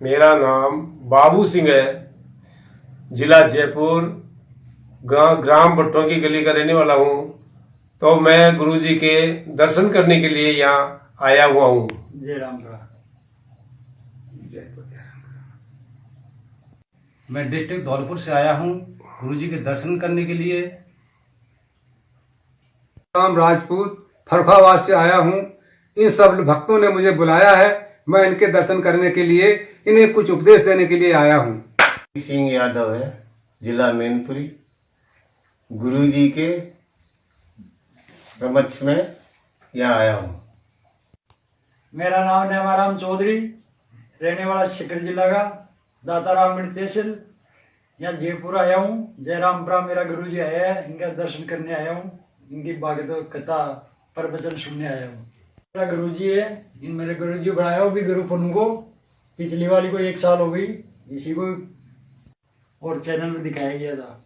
मेरा नाम बाबू सिंह है, जिला जयपुर, ग्राम भट्टों की गली का रहने वाला हूँ। तो मैं गुरुजी के दर्शन करने के लिए यहाँ आया हुआ हूँ। जय राम। मैं डिस्ट्रिक्ट धौलपुर से आया हूँ गुरुजी के दर्शन करने के लिए। राम राजपूत फरुखाबाद से आया हूँ। इन सब भक्तों ने मुझे बुलाया है, मैं इनके दर्शन करने के लिए, इन्हें कुछ उपदेश देने के लिए आया हूँ। सिंह यादव है, जिला मैनपुरी। गुरुजी के समक्ष में यहाँ आया हूँ। मेरा नाम नेमाराम चौधरी, रहने वाला शिकर जिला का दाताराम मिड तहसील, यहाँ जयपुर आया हूँ। जयरामपुरा मेरा गुरुजी आया है, इनका दर्शन करने आया हूँ, इनकी भागवत कथा प्रवचन सुनने आया हूँ। मेरा गुरुजी है, इन मेरे गुरुजी बढ़ाया भी गुरु फन को, पिछली वाली को 1 साल हो गई, इसी को और चैनल में दिखाया गया था।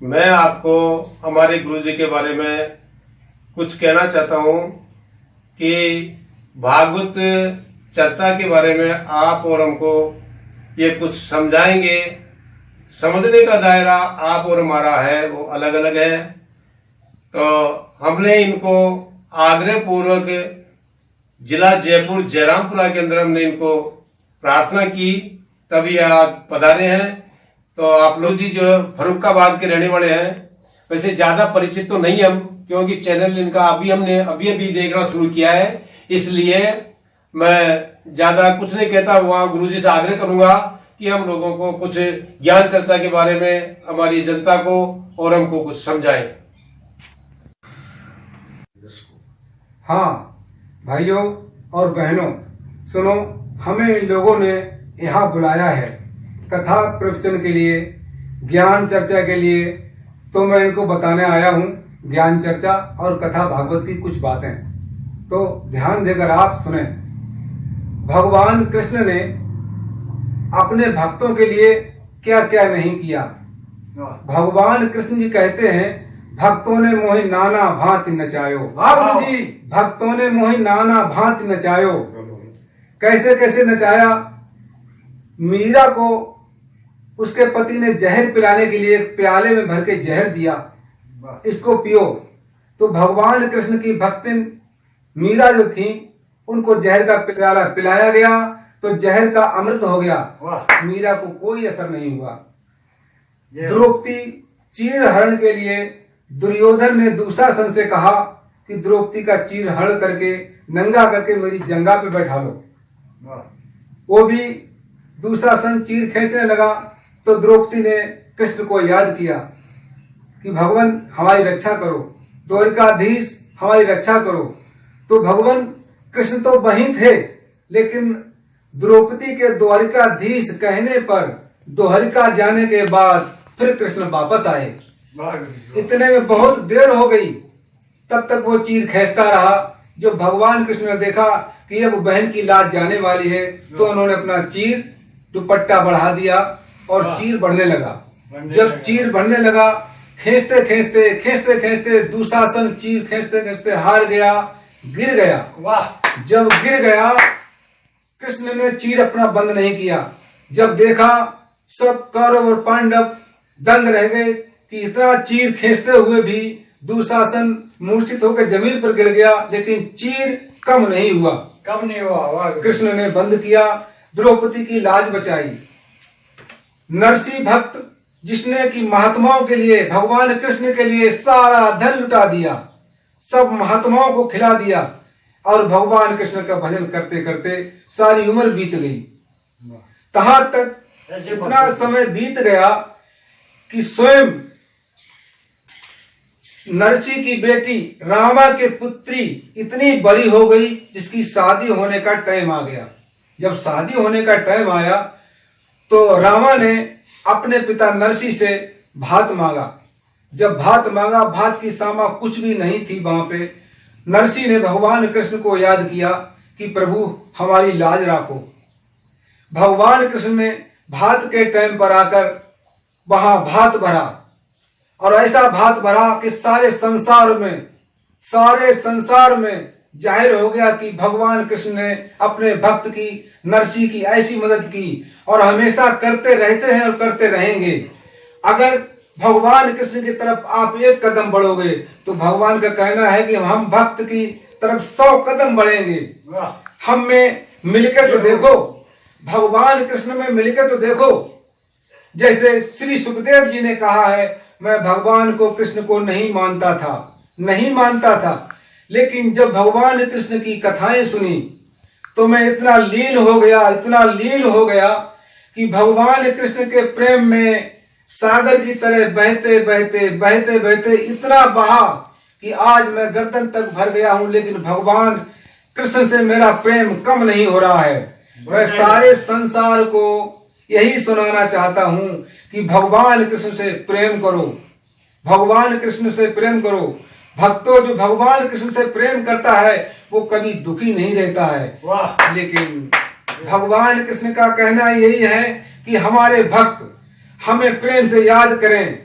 मैं आपको हमारे गुरुजी के बारे में कुछ कहना चाहता हूँ कि भागवत चर्चा के बारे में आप और हमको ये कुछ समझाएंगे। समझने का दायरा आप और हमारा है वो अलग अलग है। तो हमने इनको आग्रह पूर्वक जिला जयपुर जयरामपुरा के अंदर हमने इनको प्रार्थना की, तभी आज पधारे हैं। तो आप लोग जी जो फरुखाबाद के रहने वाले हैं, वैसे ज्यादा परिचित तो नहीं हम, क्योंकि चैनल इनका हमने अभी देखना शुरू किया है, इसलिए मैं ज्यादा कुछ नहीं कहता। वहाँ गुरुजी से आग्रह करूंगा कि हम लोगों को कुछ ज्ञान चर्चा के बारे में हमारी जनता को और हमको कुछ समझाएं। हाँ भाइयों और बहनों, सुनो, हमें इन लोगों ने यहाँ बुलाया है कथा प्रवचन के लिए, ज्ञान चर्चा के लिए। तो मैं इनको बताने आया हूँ ज्ञान चर्चा और कथा भागवत की कुछ बातें। तो ध्यान देकर आप सुने। भगवान कृष्ण ने अपने भक्तों के लिए क्या क्या नहीं किया। भगवान कृष्ण जी कहते हैं, भक्तों ने मोहि नाना भांति नचायो। गुरु जी, भक्तों ने मोहि नाना भांति नचायो। कैसे कैसे नचाया? मीरा को उसके पति ने जहर पिलाने के लिए एक प्याले में भर के जहर दिया, इसको पियो। तो भगवान कृष्ण की भक्तिन मीरा जो थी, उनको जहर का प्याला पिलाया गया तो जहर का अमृत हो गया। मीरा को कोई असर नहीं हुआ। द्रौपदी चीर हरण के लिए दुर्योधन ने दुशासन से कहा कि द्रौपदी का चीर हरण करके नंगा करके मेरी जंगा पे बैठा लो। वो भी दुशासन चीर खींचने लगा तो द्रौपदी ने कृष्ण को याद किया कि भगवान हमारी रक्षा करो, द्वारिकाधीश हमारी रक्षा करो। तो भगवान कृष्ण तो वहीं थे, लेकिन द्रौपदी के द्वारिकाधीश कहने पर द्वारिका जाने के बाद फिर कृष्ण वापस आए। इतने में बहुत देर हो गई, तब तक वो चीर खींचता रहा। जो भगवान कृष्ण ने देखा कि अब बहन की लाज जाने वाली है, तो उन्होंने अपना चीर दुपट्टा बढ़ा दिया और चीर बढ़ने लगा। जब चीर बढ़ने लगा, खींचते खींचते खींचते खींचते दुशासन चीर खींचते खींचते हार गया, गिर गया। वाह! जब गिर गया, कृष्ण ने चीर अपना बंद नहीं किया। जब देखा, सब कौरव और पांडव दंग रह गए कि इतना चीर खींचते हुए भी दुशासन मूर्छित होकर जमीन पर गिर गया, लेकिन चीर कम नहीं हुआ। कम नहीं हुआ। कृष्ण ने बंद किया, द्रौपदी की लाज बचाई। नरसी भक्त जिसने कि महात्माओं के लिए, भगवान कृष्ण के लिए सारा धन लुटा दिया, सब महात्माओं को खिला दिया और भगवान कृष्ण का भजन करते करते सारी उम्र बीत गई। तहां तक इतना समय बीत गया कि स्वयं नरसी की बेटी रामा के पुत्री इतनी बड़ी हो गई जिसकी शादी होने का टाइम आ गया। जब शादी होने का टाइम आया तो रामा ने अपने पिता नरसी से भात मांगा। जब भात मांगा, भात की सामा कुछ भी नहीं थी वहां पे। नरसी ने भगवान कृष्ण को याद किया कि प्रभु हमारी लाज राखो। भगवान कृष्ण ने भात के टाइम पर आकर वहां भात भरा और ऐसा भात भरा कि सारे संसार में जाहिर हो गया कि भगवान कृष्ण ने अपने भक्त की, नरसी की ऐसी मदद की और हमेशा करते रहते हैं और करते रहेंगे। अगर भगवान कृष्ण की तरफ आप एक कदम बढ़ोगे तो भगवान का कहना है कि हम भक्त की तरफ 100 कदम बढ़ेंगे। हम में मिलकर तो देखो, भगवान कृष्ण में मिलकर तो देखो। जैसे श्री सुखदेव जी ने कहा है, मैं भगवान को, कृष्ण को नहीं मानता था, लेकिन जब भगवान कृष्ण की कथाएं सुनी तो मैं इतना लीन हो गया कि भगवान कृष्ण के प्रेम में सागर की तरह बहते इतना बहा कि आज मैं गर्दन तक भर गया हूं, लेकिन भगवान कृष्ण से मेरा प्रेम कम नहीं हो रहा है। मैं सारे संसार को यही सुनाना चाहता हूं कि भगवान कृष्ण से प्रेम करो, भगवान कृष्ण से प्रेम करो। भक्तों, जो भगवान कृष्ण से प्रेम करता है वो कभी दुखी नहीं रहता है। लेकिन भगवान कृष्ण का कहना यही है कि हमारे भक्त हमें प्रेम से याद करें,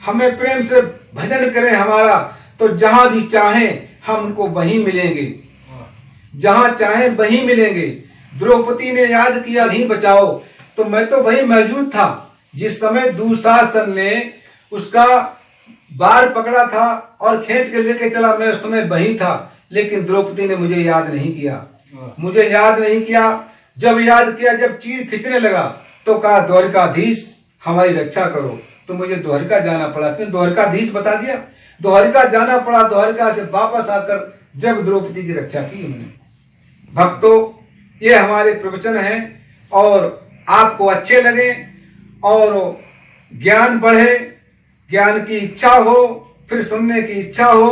हमें प्रेम से भजन करें हमारा, तो जहां भी चाहें हम उनको वहीं मिलेंगे, जहां चाहें वहीं मिलेंगे। द्रौपदी ने याद किया घी बचाओ, तो मैं तो वहीं मौजूद था जिस समय दुशासन ने उसका बार पकड़ा था और खींच के लेके चला, मैं उस समय वहीं था, लेकिन द्रौपदी ने मुझे याद नहीं किया। जब याद किया, जब चीर खींचने लगा तो कहा, द्वारिकाधीश हमारी रक्षा करो। तो मुझे द्वारिका जाना पड़ा, क्यों द्वारिकाधीश बता दिया, द्वारिका जाना पड़ा। द्वारिका से वापस आकर जब द्रौपदी की रक्षा की उन्होंने। भक्तों, ये हमारे प्रवचन हैं और आपको अच्छे लगे और ज्ञान बढ़े, ज्ञान की इच्छा हो, फिर सुनने की इच्छा हो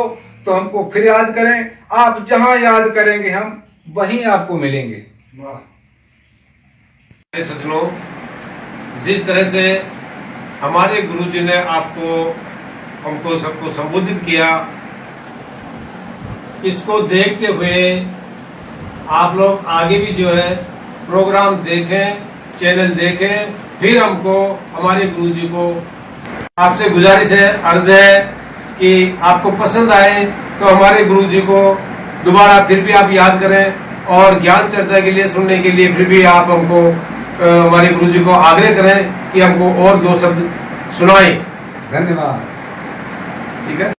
तो हमको फिर याद करें। आप जहां याद करेंगे हम वहीं आपको मिलेंगे। सज्जनों, जिस तरह से हमारे गुरुजी ने हमको सबको संबोधित किया, इसको देखते हुए आप लोग आगे भी जो है प्रोग्राम देखें, चैनल देखें। फिर हमको, हमारे गुरुजी को आपसे गुजारिश है, अर्ज है कि आपको पसंद आए तो हमारे गुरुजी को दोबारा फिर भी आप याद करें और ज्ञान चर्चा के लिए, सुनने के लिए फिर भी आप हमको, हमारे गुरुजी को आग्रह करें कि हमको और 2 शब्द सुनाएं। धन्यवाद। ठीक है।